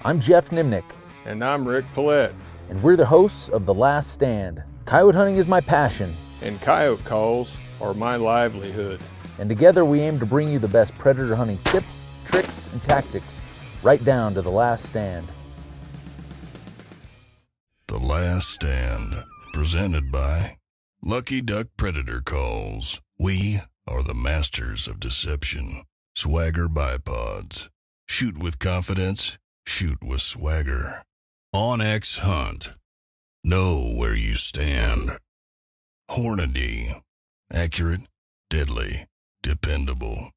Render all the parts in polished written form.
I'm Geoff Nemnich. And I'm Rick Paillet. And we're the hosts of The Last Stand. Coyote hunting is my passion. And coyote calls are my livelihood. And together we aim to bring you the best predator hunting tips, tricks, and tactics, right down to The Last Stand. The Last Stand, presented by Lucky Duck Predator Calls. We are the masters of deception. Swagger Bipods. Shoot with confidence, shoot with swagger. OnX Hunt. Know where you stand. Hornady. Accurate, deadly, dependable.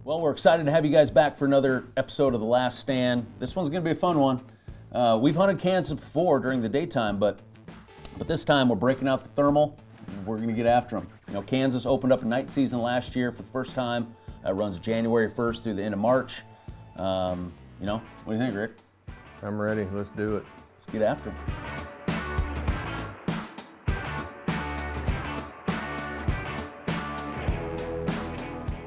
Well, we're excited to have you guys back for another episode of The Last Stand. This one's going to be a fun one. We've hunted Kansas before during the daytime, but this time we're breaking out the thermal. And we're going to get after them. You know, Kansas opened up a night season last year for the first time. It runs January 1st through the end of March. You know, what do you think, Rick? I'm ready. Let's do it. Let's get after them.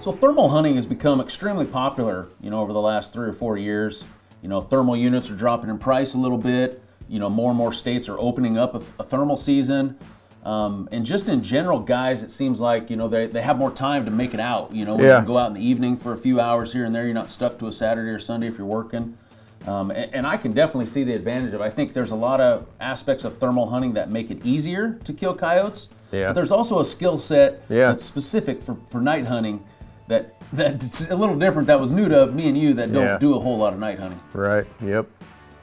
So thermal hunting has become extremely popular, you know, over the last 3 or 4 years. You know, thermal units are dropping in price a little bit. You know, more and more states are opening up a thermal season. And just in general, guys, it seems like, you know, they have more time to make it out. You know, you can go out in the evening for a few hours here and there. You're not stuck to a Saturday or Sunday if you're working. And I can definitely see the advantage of it. I think there's a lot of aspects of thermal hunting that make it easier to kill coyotes. Yeah. But there's also a skill set that's specific for night hunting that's a little different, that was new to me and you that don't do a whole lot of night hunting. Right, yep.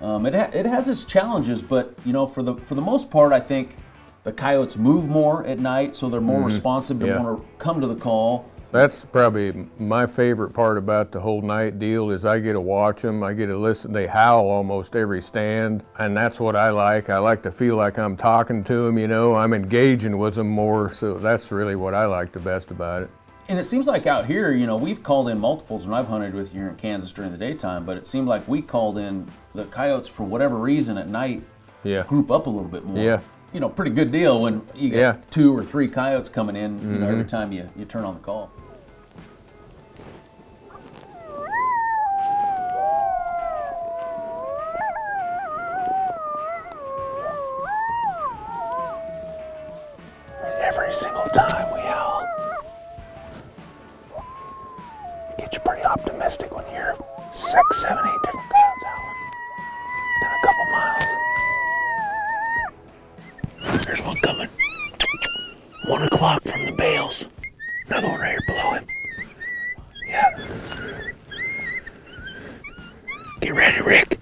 It has its challenges, but you know, for the most part, I think the coyotes move more at night, so they're more responsive to want to come to the call. That's probably my favorite part about the whole night deal is I get to watch them, I get to listen. They howl almost every stand, and that's what I like. I like to feel like I'm talking to them, you know, I'm engaging with them more, so that's really what I like the best about it. And it seems like out here, you know, we've called in multiples when I've hunted with you here in Kansas during the daytime, but it seemed like we called in the coyotes for whatever reason at night, group up a little bit more. Yeah. You know, pretty good deal when you get 2 or 3 coyotes coming in, you know, every time you turn on the call. Every single time we howl. Get you pretty optimistic when you hear 6, 7, 8 different coyotes howling within a couple miles. There's one coming. 1 o'clock from the bales. Another one right here below him. Yeah. Get ready, Rick.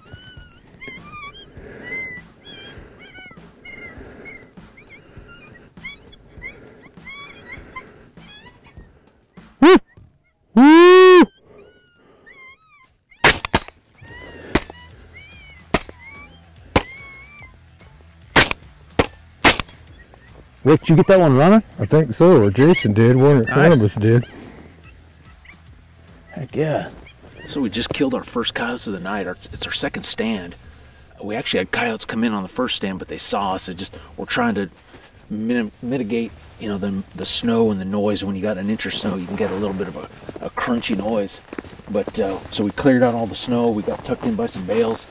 Rick, did you get that one running? I think so, or Jason did, one of us did. Heck yeah. So we just killed our first coyotes of the night. It's our second stand. We actually had coyotes come in on the first stand, but they saw us. We're trying to mitigate, you know, the snow and the noise. When you got an inch of snow, you can get a little bit of a crunchy noise. But so we cleared out all the snow. We got tucked in by some bales.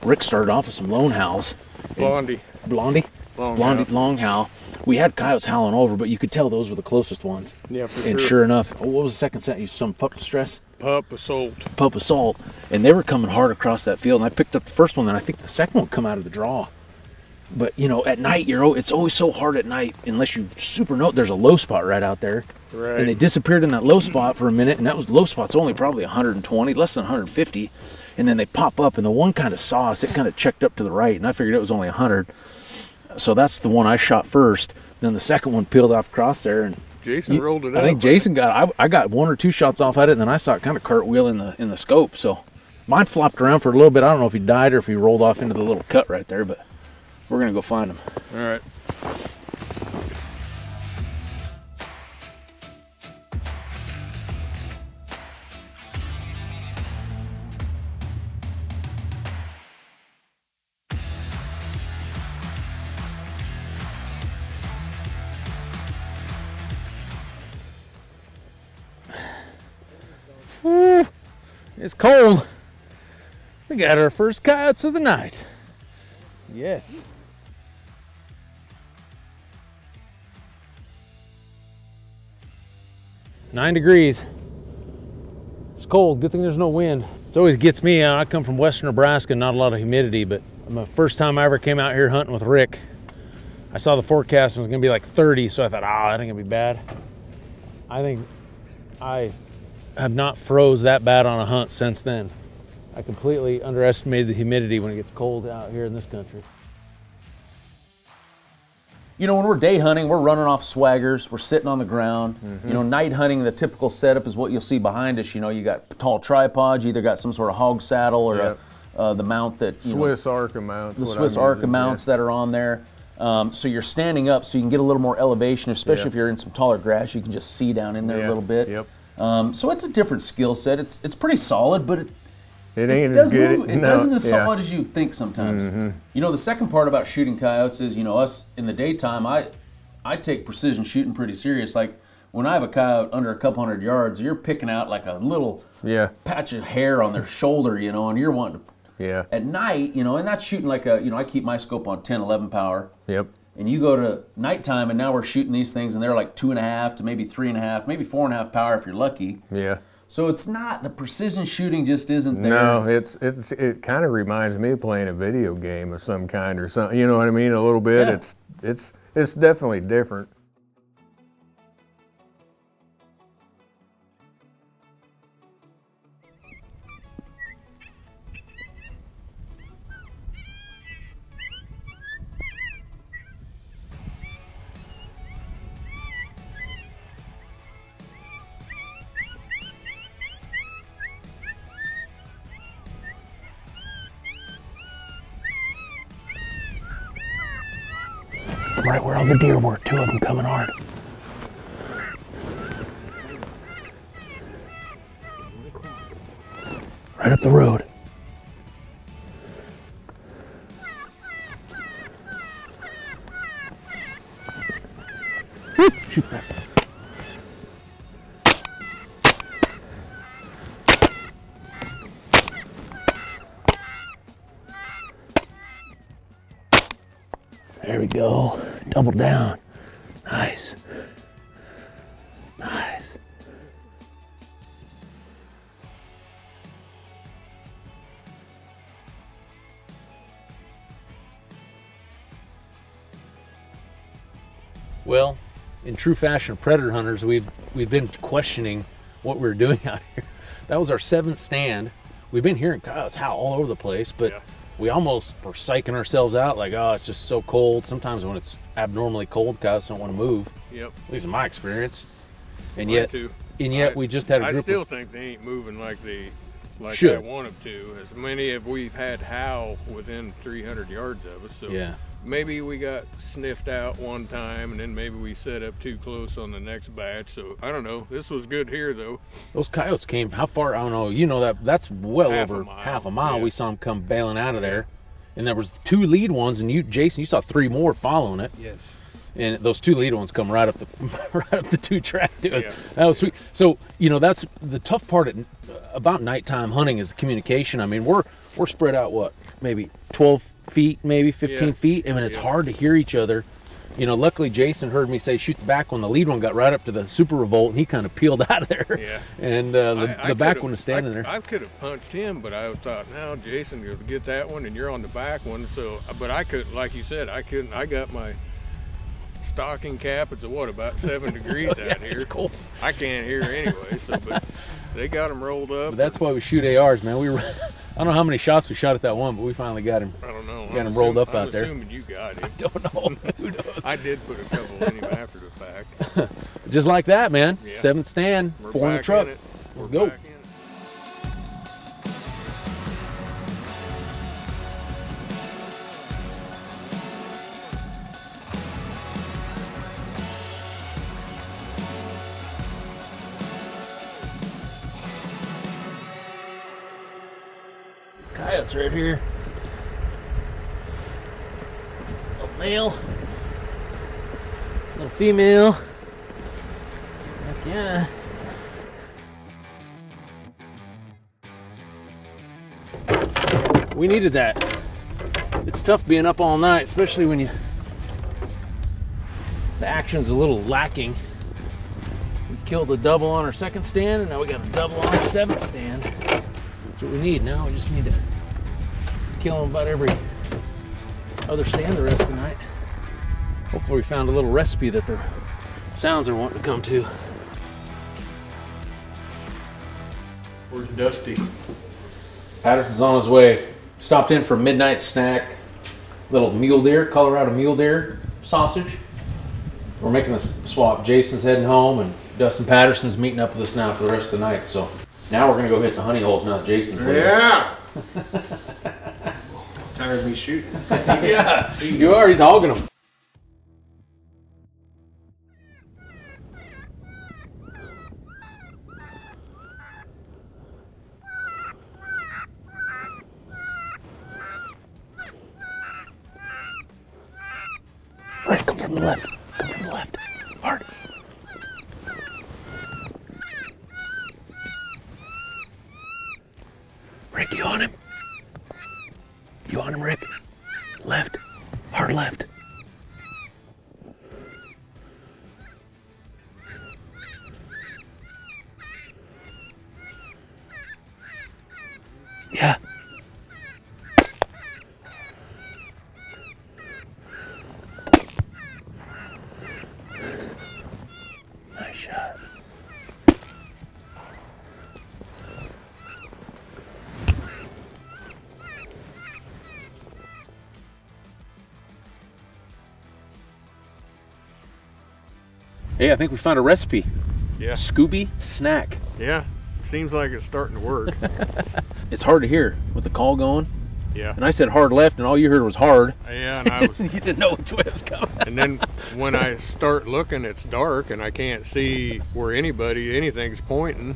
Rick started off with some lone howls. Blondie. Long howl. We had coyotes howling over, but you could tell those were the closest ones. Yeah, for sure. And sure enough, what was the second set? You some pup distress? Pup assault. Pup assault. And they were coming hard across that field, and I picked up the first one, and I think the second one come out of the draw. But you know, at night, it's always so hard at night unless you super know there's a low spot right out there. Right. And they disappeared in that low spot for a minute, and that low spot's only probably 120, less than 150. And then they pop up, and the one kind of saw us. It kind of checked up to the right, and I figured it was only 100. So that's the one I shot first. Then the second one peeled off across there, and Jason rolled it up. I think Jason I got 1 or 2 shots off at it, and then I saw it kind of cartwheel in the scope. So mine flopped around for a little bit. I don't know if he died or if he rolled off into the little cut right there, but we're gonna go find him. All right. It's cold. We got our first coyotes of the night. Yes. "9 degrees. It's cold. Good thing there's no wind. It always gets me. I come from western Nebraska, not a lot of humidity, but the first time I ever came out here hunting with Rick, I saw the forecast and it was gonna be like 30, so I thought, that ain't gonna be bad. I think I have not froze that bad on a hunt since then. I completely underestimated the humidity when it gets cold out here in this country. You know, when we're day hunting, we're running off swaggers, we're sitting on the ground. You know, night hunting, the typical setup is what you'll see behind us. You know, you got tall tripods, you either got some sort of hog saddle or the mount that, Swiss Arca mounts. The Swiss Arca mounts that are on there. So you're standing up so you can get a little more elevation, especially if you're in some taller grass, you can just see down in there a little bit. So it's a different skill set. It's pretty solid, but it ain't as good. It doesn't as solid as you think sometimes. You know, the second part about shooting coyotes is, you know, us in the daytime, I take precision shooting pretty serious. Like when I have a coyote under a couple hundred yards, you're picking out like a little patch of hair on their shoulder, you know, and you're wanting to. At night, you know, and that's shooting like a, you know, I keep my scope on 10, 11 power. And you go to nighttime, and now we're shooting these things, and they're like 2.5 to maybe 3.5, maybe 4.5 power if you're lucky. So it's not, the precision shooting just isn't there. No, it kind of reminds me of playing a video game of some kind or something. You know what I mean? A little bit. It's definitely different. Right where all the deer were, 2 of them coming hard. Right up the road. Shoot back. There we go. Double down. Nice. Nice. Well, in true fashion of predator hunters, we've been questioning what we're doing out here. That was our 7th stand. We've been hearing coyotes howl all over the place, but we almost were psyching ourselves out like, oh, it's just so cold. Sometimes when it's abnormally cold, coyotes don't want to move. At least in my experience. And yet we just had a group. I still think they ain't moving like I want them to. As many as we've had howl within 300 yards of us. So maybe we got sniffed out one time, and then maybe we set up too close on the next batch. So I don't know. This was good here though. Those coyotes came how far? I don't know. You know that's well over half a mile. We saw them come bailing out of there, and there was 2 lead ones, and Jason, you saw 3 more following it. And those 2 lead ones come right up the 2 track to us. That was sweet. So you know that's the tough part about nighttime hunting is the communication. I mean, we're spread out what, maybe 12 feet, maybe 15 feet. I mean, it's hard to hear each other. You know, luckily Jason heard me say shoot the back one. The lead one got right up to the super revolt, and he kind of peeled out of there. And the back one was standing there. I could have punched him, but I thought, now Jason, you'll get that one, and you're on the back one. So, but I couldn't, like you said, I couldn't. I got my stocking cap. It's what, about 7 degrees out here. It's cold. I can't hear anyway. So, but they got them rolled up. But that's why we shoot ARs, man. I don't know how many shots we shot at that one, but we finally got him. I don't know. Got him rolled up out there. I'm assuming you got him. I don't know. Who knows? I did put a couple in him after the fact. Just like that, man. 7th stand, 4 in the truck. Let's go. Coyotes right here. Little male. Little female. Heck yeah. We needed that. It's tough being up all night, especially when the action's a little lacking. We killed a double on our second stand, and now we got a double on our seventh stand. That's what we need now. We just need to kill them about every other stand the rest of the night. Hopefully we found a little recipe that their sounds are wanting to come to. Where's Dusty? Patterson's on his way. Stopped in for a midnight snack. Little mule deer, Colorado mule deer sausage. We're making this swap. Jason's heading home and Dustin Patterson's meeting up with us now for the rest of the night. So now we're gonna go hit the honey holes now that Jason's leaving. Yeah. Tired of me shooting. Yeah, you are. He's hogging them. Right, come from the left. Come from the left. Hard. Rick, you on him? You on him, Rick? Left. Hard left. Yeah. Nice shot. Hey, I think we found a recipe. Yeah. Scooby snack. Yeah. Seems like it's starting to work. It's hard to hear with the call going. Yeah. And I said hard left, and all you heard was hard. Yeah, and I was. You didn't know which way it was coming. And then when I start looking, it's dark, and I can't see where anything's pointing.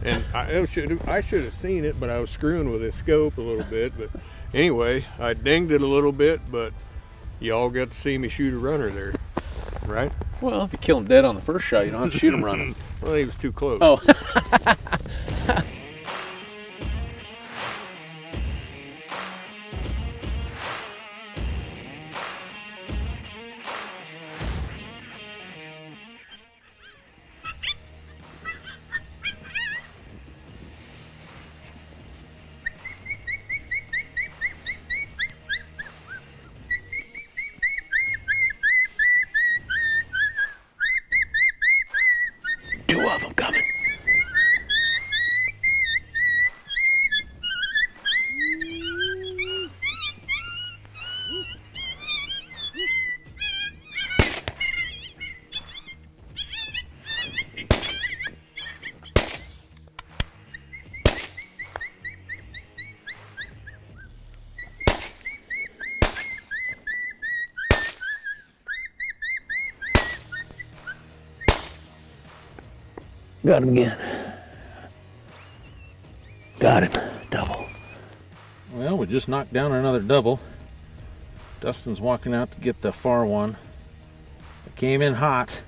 And I should have seen it, but I was screwing with this scope a little bit. But anyway, I dinged it a little bit, but you all got to see me shoot a runner there, right? Well, if you kill him dead on the first shot, you don't have to shoot him running. Well, he was too close. Oh. Two of them coming. Got him again. Got him. Double. Well, we just knocked down another double. Dustin's walking out to get the far one. It came in hot,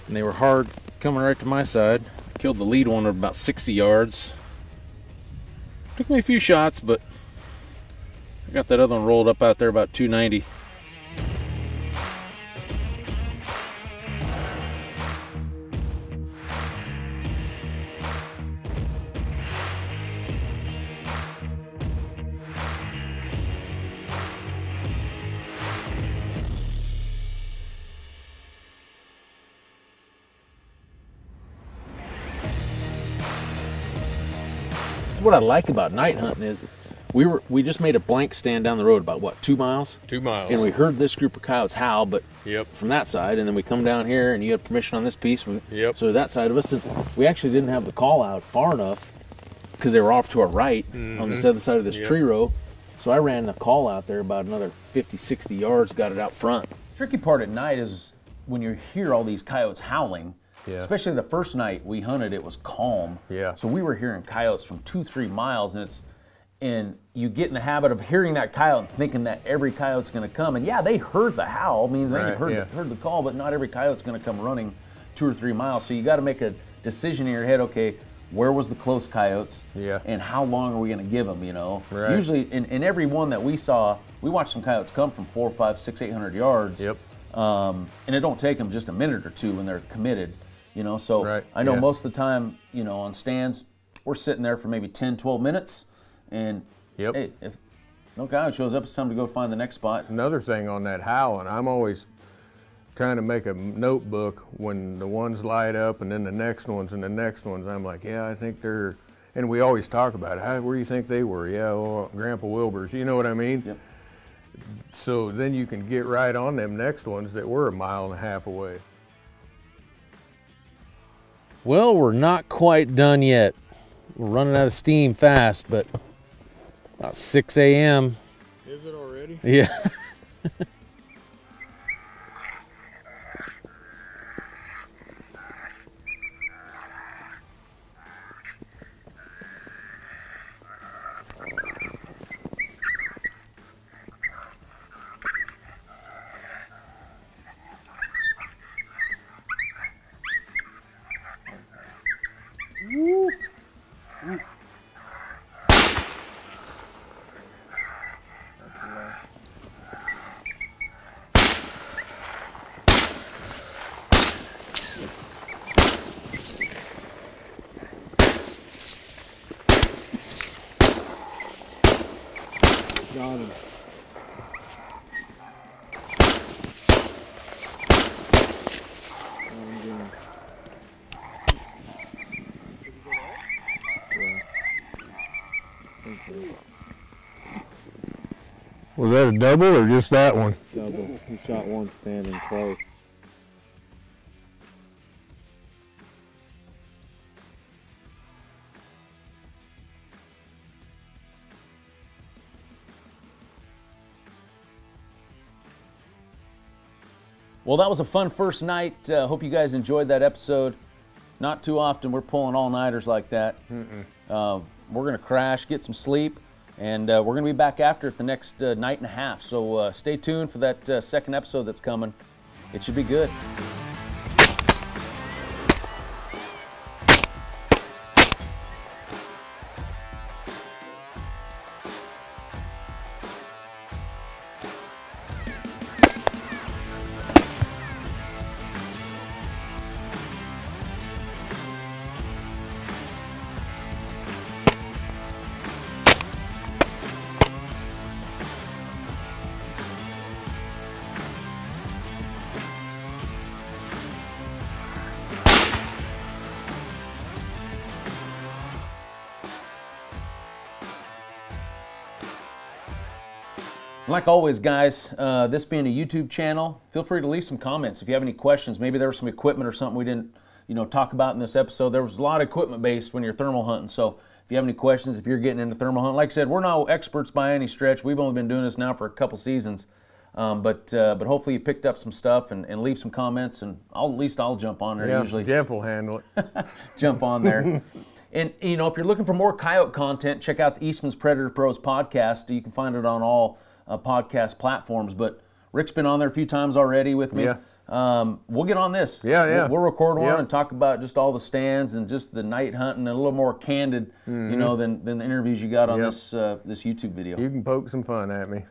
and they were hard coming right to my side. Killed the lead one at about 60 yards. Took me a few shots, but I got that other one rolled up out there about 290. What I like about night hunting is we just made a blank stand down the road about what, 2 miles? 2 miles. And we heard this group of coyotes howl, but Yep. from that side, and then we come down here and you had permission on this piece. Yep. So that side of us, we actually didn't have the call out far enough because they were off to our right on this other side of this tree row. So I ran the call out there about another 50, 60 yards, got it out front. Tricky part at night is when you hear all these coyotes howling. Yeah. Especially the first night we hunted, it was calm. Yeah. So we were hearing coyotes from 2-3 miles, and you get in the habit of hearing that coyote and thinking that every coyote's going to come. And yeah, they heard the howl. I mean, they heard the call, but not every coyote's going to come running 2 or 3 miles. So you got to make a decision in your head. Okay, where was the close coyotes, Yeah. and how long are we going to give them, you know? Right. Usually, in every one that we saw, we watched some coyotes come from 400, 500, 600, 800 yards. Yep. And it don't take them just a minute or two when they're committed, you know? So Right. I know Yeah. most of the time, you know, on stands, we're sitting there for maybe 10, 12 minutes, and Yep. hey, if no coyote shows up, it's time to go find the next spot. Another thing on that howling, I'm always trying to make a notebook when the ones light up and then the next ones and the next ones. I'm like, yeah, I think they're, and we always talk about it. Where do you think they were? Yeah, well, Grandpa Wilbur's, you know what I mean? Yep. So then you can get right on them next ones that were 1.5 miles away. Well, we're not quite done yet. We're running out of steam fast, but about 6 a.m. Is it already? Yeah. Got him. Was that a double or just that one? Double. He shot one standing close. Well, that was a fun first night. Hope you guys enjoyed that episode. Not too often we're pulling all-nighters like that. We're going to crash, get some sleep, and we're going to be back after it the next night and a half. So stay tuned for that second episode that's coming. It should be good. Like always, guys, this being a YouTube channel, feel free to leave some comments if you have any questions. Maybe there was some equipment or something we didn't, talk about in this episode. There was a lot of equipment based when you're thermal hunting. So if you have any questions, if you're getting into thermal hunting, like I said, we're no experts by any stretch. We've only been doing this now for a couple seasons, but hopefully you picked up some stuff and leave some comments, and at least I'll jump on there. Yeah, Usually Geoff will handle it. jump on there. And if you're looking for more coyote content, check out the Eastman's Predator Pros podcast. You can find it on all podcast platforms, but Rick's been on there a few times already with me. Yeah. We'll get on this. Yeah. We'll record one Yeah. and talk about just all the stands and just the night hunting, and a little more candid, than the interviews you got on Yep. this YouTube video. You can poke some fun at me.